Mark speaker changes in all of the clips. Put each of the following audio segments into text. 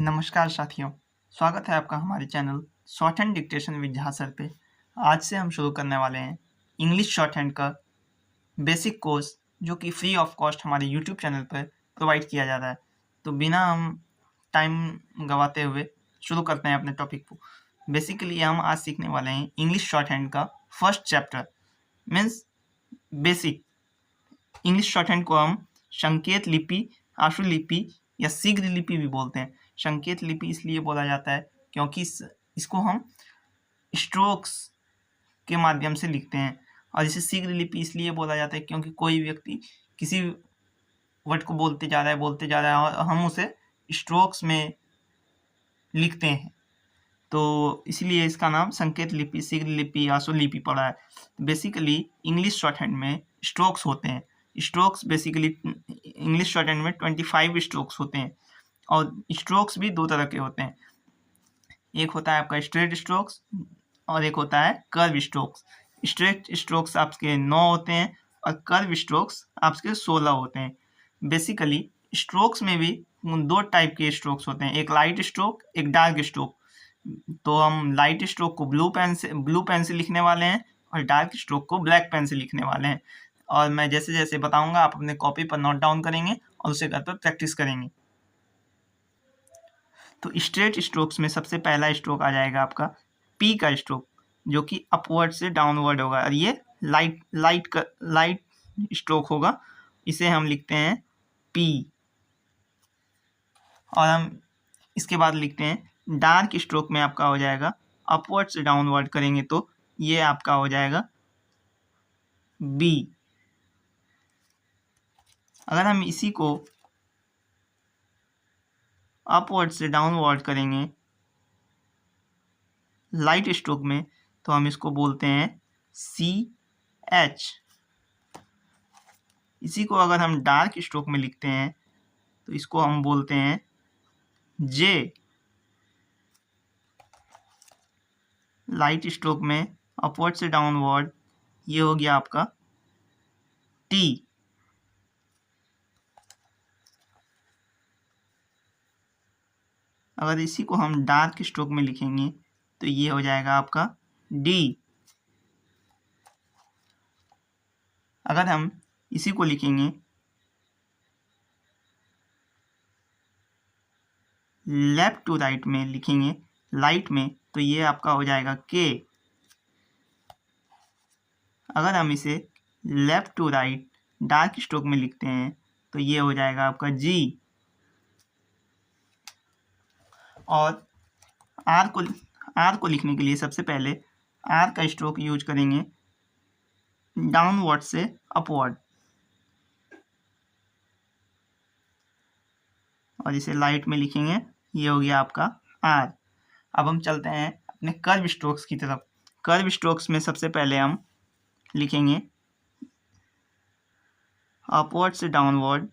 Speaker 1: नमस्कार साथियों, स्वागत है आपका हमारे channel short hand dictation with Jha sir पे। आज से हम शुरू करने वाले हैं इंग्लिश शॉर्ट हैंड का बेसिक कोर्स, जो कि फ्री ऑफ कॉस्ट हमारे यूट्यूब चैनल पर प्रोवाइड किया जा रहा है। तो बिना हम टाइम गंवाते हुए शुरू करते हैं अपने टॉपिक को। बेसिकली हम आज सीखने वाले हैं इंग्लिश शॉर्ट हैंड का first chapter, means basic. English short hand को हम संकेत लिपि, आशु लिपि या शीघ्र लिपि भी बोलते हैं। संकेत लिपि इसलिए बोला जाता है क्योंकि इसको हम स्ट्रोक्स के माध्यम से लिखते हैं, और इसे शीघ्र लिपि इसलिए बोला जाता है क्योंकि कोई व्यक्ति किसी वर्ड को बोलते जा रहा है और हम उसे स्ट्रोक्स में लिखते हैं, तो इसलिए इसका नाम संकेत लिपि, शीघ्र लिपि, आशु लिपि पड़ा है। बेसिकली इंग्लिश शॉर्ट हैंड में स्ट्रोक्स होते हैं। Strokes basically English short hand में 25 स्ट्रोक्स होते हैं, और स्ट्रोक्स भी दो तरह के होते हैं। एक होता है आपका स्ट्रेट स्ट्रोक्स और एक होता है कर्व स्ट्रोक्स। स्ट्रेट स्ट्रोक्स आपके 9 होते हैं और कर्व स्ट्रोक्स आपके 16 होते हैं। बेसिकली स्ट्रोक्स में भी दो टाइप के स्ट्रोक्स होते हैं, एक लाइट स्ट्रोक, एक डार्क स्ट्रोक। तो हम लाइट स्ट्रोक को ब्लू पेन से लिखने वाले हैं और डार्क स्ट्रोक को ब्लैक पेन से लिखने वाले हैं। और मैं जैसे जैसे बताऊंगा आप अपने कॉपी पर नोट डाउन करेंगे और उसे घर पर प्रैक्टिस करेंगे। तो स्ट्रेट स्ट्रोक्स में सबसे पहला स्ट्रोक आ जाएगा आपका पी का स्ट्रोक, जो कि अपवर्ड से डाउनवर्ड होगा, और ये लाइट स्ट्रोक होगा। इसे हम लिखते हैं पी। और हम इसके बाद लिखते हैं डार्क स्ट्रोक में आपका हो जाएगा, अपवर्ड से डाउनवर्ड करेंगे तो ये आपका हो जाएगा बी। अगर हम इसी को अपवर्ड से डाउनवर्ड करेंगे लाइट स्ट्रोक में तो हम इसको बोलते हैं सी एच। इसी को अगर हम डार्क स्ट्रोक में लिखते हैं तो इसको हम बोलते हैं जे। लाइट स्ट्रोक में अपवर्ड से डाउनवर्ड ये हो गया आपका टी। अगर इसी को हम डार्क स्ट्रोक में लिखेंगे तो ये हो जाएगा आपका डी। अगर हम इसी को लिखेंगे लेफ्ट टू राइट में लिखेंगे लाइट में तो ये आपका हो जाएगा के। अगर हम इसे left to right dark stroke में लिखते हैं तो ये हो जाएगा आपका जी। और आर को लिखने के लिए सबसे पहले आर का स्ट्रोक यूज करेंगे डाउनवर्ड से अपवर्ड, और इसे लाइट में लिखेंगे, ये हो गया आपका आर। अब हम चलते हैं अपने कर्व स्ट्रोक्स की तरफ। कर्व स्ट्रोक्स में सबसे पहले हम लिखेंगे अपवर्ड से डाउनवर्ड,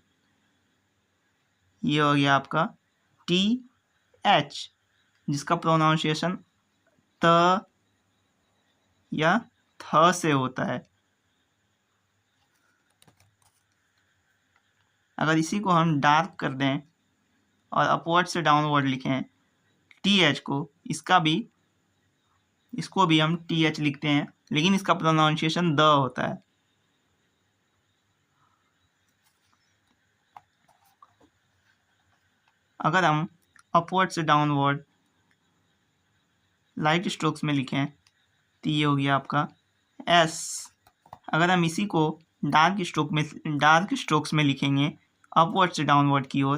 Speaker 1: ये हो गया आपका टी एच, जिसका प्रोनाउंसिएशन त या थ से होता है। अगर इसी को हम डार्क कर दें और अपवर्ड से डाउनवर्ड लिखें टी एच को, इसको भी हम टी एच लिखते हैं, लेकिन इसका प्रोनाउंसिएशन द होता है। अगर हम अपवर्ड से डाउनवर्ड लाइट स्ट्रोक्स में लिखें तो ये हो गया आपका एस। अगर हम इसी को डार्क स्ट्रोक्स में लिखेंगे अपवर्ड से डाउनवर्ड की ओर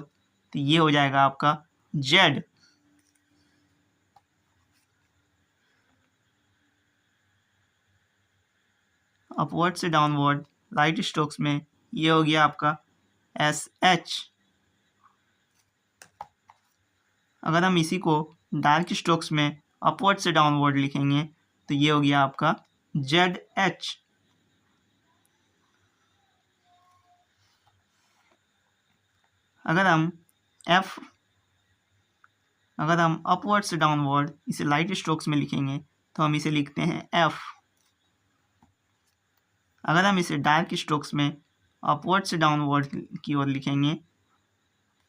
Speaker 1: तो ये हो जाएगा आपका जेड। अपवर्ड से डाउनवर्ड लाइट स्ट्रोक्स में ये हो गया आपका एस एच। अगर हम इसी को डार्क स्ट्रोक्स में अपवर्ड से डाउनवर्ड लिखेंगे तो ये हो गया आपका जेड एच। अगर हम अपवर्ड से डाउनवर्ड इसे लाइट स्ट्रोक्स में लिखेंगे तो हम इसे लिखते हैं एफ। अगर हम इसे डार्क स्ट्रोक्स में अपवर्ड से डाउनवर्ड की ओर लिखेंगे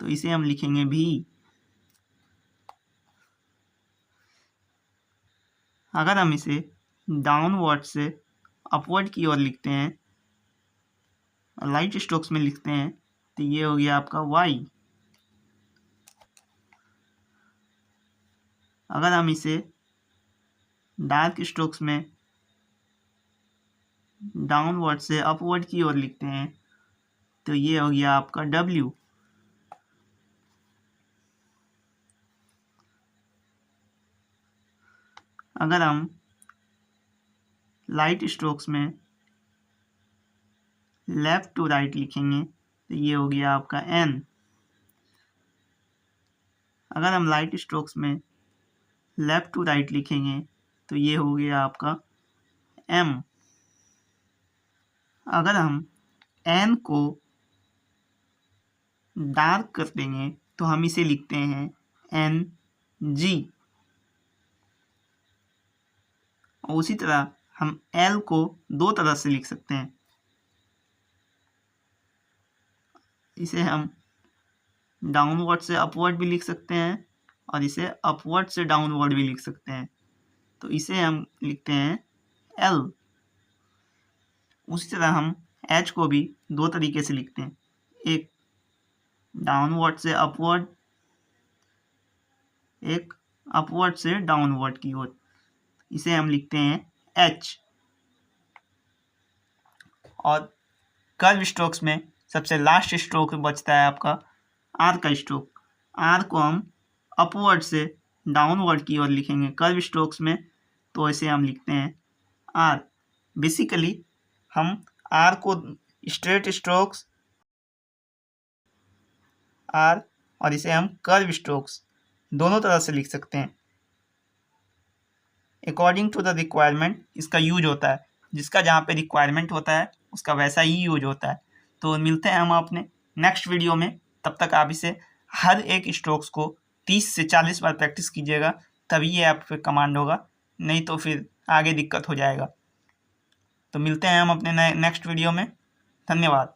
Speaker 1: तो इसे हम लिखेंगे भी। अगर हम इसे डाउनवर्ड से अपवर्ड की ओर लिखते हैं, लाइट स्ट्रोक्स में लिखते हैं, तो ये हो गया आपका y। अगर हम इसे डार्क स्ट्रोक्स में डाउनवर्ड से अपवर्ड की ओर लिखते हैं, तो ये हो गया आपका w। अगर हम लाइट स्ट्रोक्स में लेफ्ट टू राइट लिखेंगे, तो ये हो गया आपका n। अगर हम लाइट स्ट्रोक्स में लेफ्ट टू राइट लिखेंगे, तो ये हो गया आपका m। अगर हम n को डार्क कर देंगे, तो हम इसे लिखते हैं ng। और उसी तरह हम l को दो तरह से लिख सकते हैं। इसे हम डाउनवर्ड से अपवर्ड भी लिख सकते हैं और इसे अपवर्ड से डाउनवर्ड भी लिख सकते हैं। तो इसे हम लिखते हैं l। उसी तरह हम h को भी दो तरीके से लिखते हैं, एक डाउनवर्ड से अपवर्ड, एक अपवर्ड से डाउनवर्ड की ओर। इसे हम लिखते हैं h। और कर्व स्ट्रोक्स में सबसे लास्ट स्ट्रोक बचता है आपका r का स्ट्रोक। r को हम अपवर्ड से डाउनवर्ड की ओर लिखेंगे कर्व स्ट्रोक्स में, तो इसे हम लिखते हैं r। बेसिकली हम r को स्ट्रेट स्ट्रोक्स r और इसे हम कर्व स्ट्रोक्स दोनों तरह से लिख सकते हैं। अकॉर्डिंग टू द रिक्वायरमेंट इसका यूज होता है, जिसका जहाँ पे रिक्वायरमेंट होता है उसका वैसा ही यूज होता है। तो मिलते हैं हम अपने नेक्स्ट वीडियो में। तब तक आप इसे हर एक स्ट्रोक्स को 30 से 40 बार प्रैक्टिस कीजिएगा, तभी ये आप पे कमांड होगा, नहीं तो फिर आगे दिक्कत हो जाएगा। तो मिलते हैं हम अपने नेक्स्ट वीडियो में। धन्यवाद।